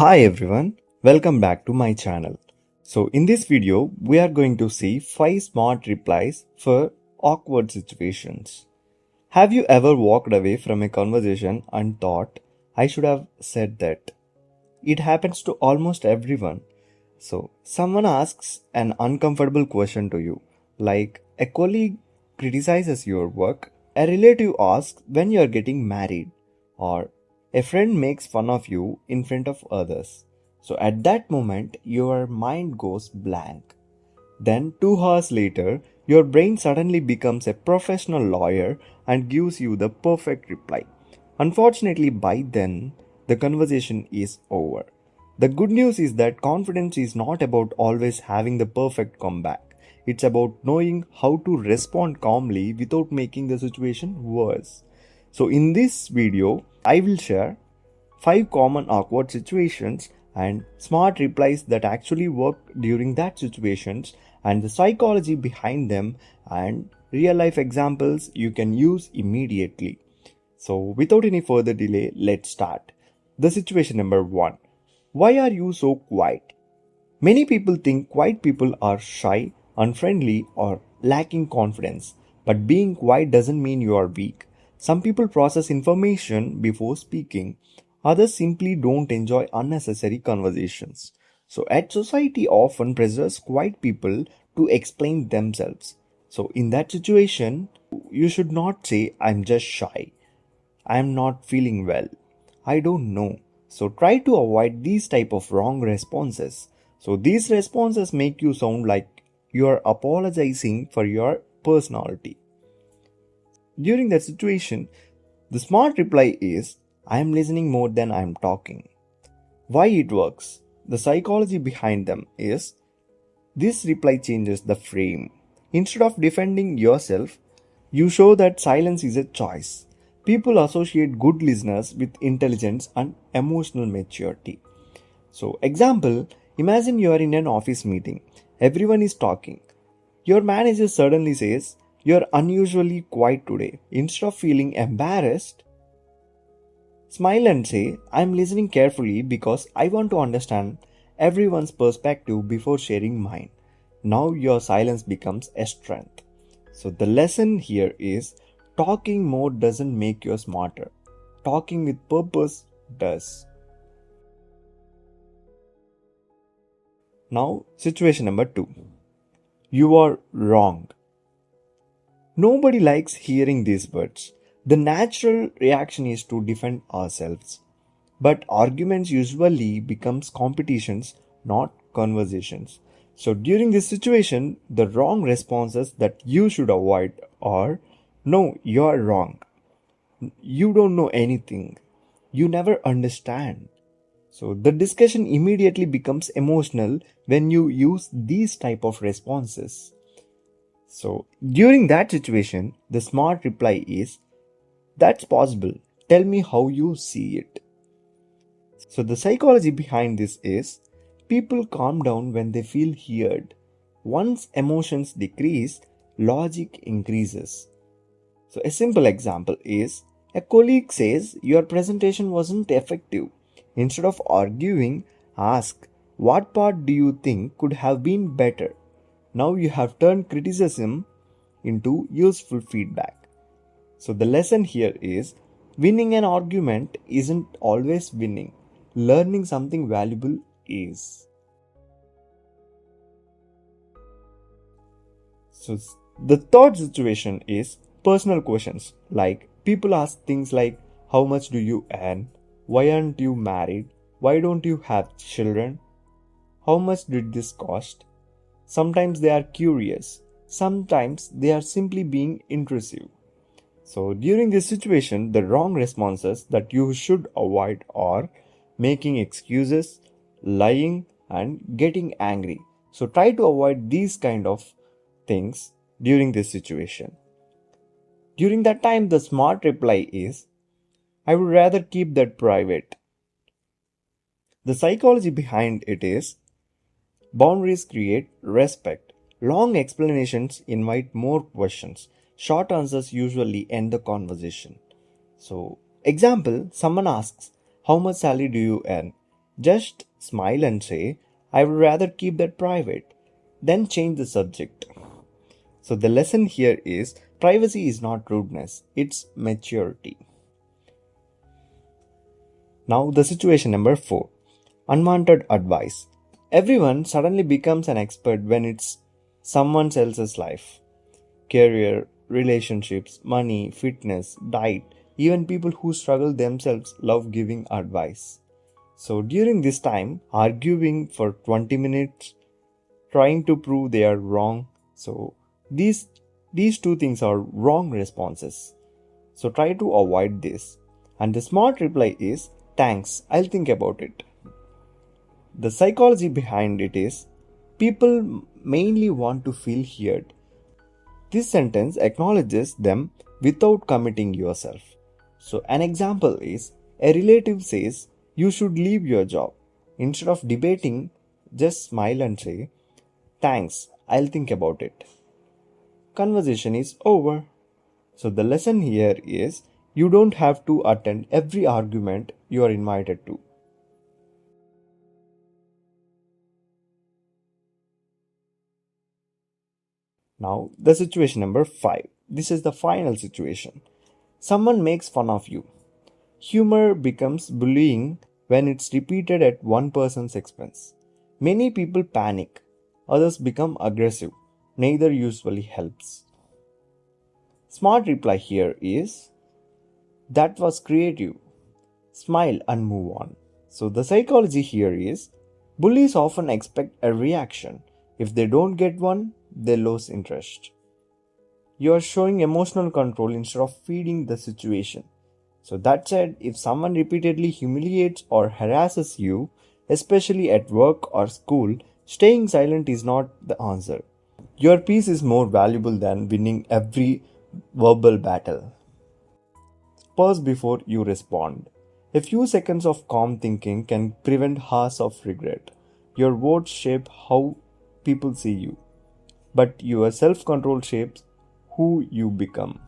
Hi everyone, welcome back to my channel. So in this video, we are going to see 5 smart replies for awkward situations. Have you ever walked away from a conversation and thought, I should have said that? It happens to almost everyone. So someone asks an uncomfortable question to you, like a colleague criticizes your work, a relative asks when you are getting married, or a friend makes fun of you in front of others. So at that moment, your mind goes blank. Then, 2 hours later, your brain suddenly becomes a professional lawyer and gives you the perfect reply. Unfortunately, by then, the conversation is over. The good news is that confidence is not about always having the perfect comeback. It's about knowing how to respond calmly without making the situation worse. So, in this video, I will share 5 common awkward situations and smart replies that actually work during that situations and the psychology behind them and real life examples you can use immediately. So without any further delay, let's start. The situation number 1. Why are you so quiet? Many people think quiet people are shy, unfriendly, or lacking confidence. But being quiet doesn't mean you are weak. Some people process information before speaking. Others simply don't enjoy unnecessary conversations. So, at society often pressures quiet people to explain themselves. So, in that situation, you should not say, I'm just shy. I'm not feeling well. I don't know. So try to avoid these type of wrong responses. So these responses make you sound like you are apologizing for your personality. During that situation, the smart reply is I am listening more than I am talking. Why it works? The psychology behind them is this reply changes the frame. Instead of defending yourself, you show that silence is a choice. People associate good listeners with intelligence and emotional maturity. So, example, imagine you are in an office meeting. Everyone is talking. Your manager suddenly says, you're unusually quiet today. Instead of feeling embarrassed, smile and say, I'm listening carefully because I want to understand everyone's perspective before sharing mine. Now your silence becomes a strength. So the lesson here is talking more doesn't make you smarter. Talking with purpose does. Now, situation number 2. You are wrong. Nobody likes hearing these words. The natural reaction is to defend ourselves. But arguments usually becomes competitions, not conversations. So during this situation, the wrong responses that you should avoid are no, you are wrong. You don't know anything. You never understand. So the discussion immediately becomes emotional when you use these type of responses. So during that situation, the smart reply is that's possible. Tell me how you see it. So the psychology behind this is people calm down when they feel heard. Once emotions decrease, logic increases. So a simple example is a colleague says your presentation wasn't effective. Instead of arguing, ask what part do you think could have been better? Now you have turned criticism into useful feedback. So the lesson here is winning an argument isn't always winning. Learning something valuable is. So the third situation is personal questions like people ask things like how much do you earn? Why aren't you married? Why don't you have children? How much did this cost? Sometimes they are curious. Sometimes they are simply being intrusive. So during this situation, the wrong responses that you should avoid are making excuses, lying, and getting angry. So try to avoid these kind of things during this situation. During that time, the smart reply is, I would rather keep that private. The psychology behind it is, boundaries create respect. Long explanations invite more questions. Short answers usually end the conversation. So, example, someone asks, how much salary do you earn? Just smile and say, I would rather keep that private. Then change the subject. So the lesson here is privacy is not rudeness, it's maturity. Now, the situation number 4, unwanted advice. Everyone suddenly becomes an expert when it's someone else's life. Career, relationships, money, fitness, diet, even people who struggle themselves love giving advice. So, during this time, arguing for 20 minutes, trying to prove they are wrong. So, these, these two things are wrong responses. So, try to avoid this. And the smart reply is, thanks, I'll think about it. The psychology behind it is people mainly want to feel heard. This sentence acknowledges them without committing yourself. So, an example is a relative says you should leave your job. Instead of debating, just smile and say, thanks, I'll think about it. Conversation is over. So, the lesson here is you don't have to attend every argument you are invited to. Now, the situation number 5. This is the final situation. Someone makes fun of you. Humor becomes bullying when it's repeated at one person's expense. Many people panic, others become aggressive. Neither usually helps. Smart reply here is that was creative. Smile and move on. So, the psychology here is bullies often expect a reaction. If they don't get one, they lose interest. You are showing emotional control instead of feeding the situation. So, that said, if someone repeatedly humiliates or harasses you, especially at work or school, staying silent is not the answer. Your peace is more valuable than winning every verbal battle. Pause before you respond. A few seconds of calm thinking can prevent hours of regret. Your words shape how people see you, but your self control shapes who you become.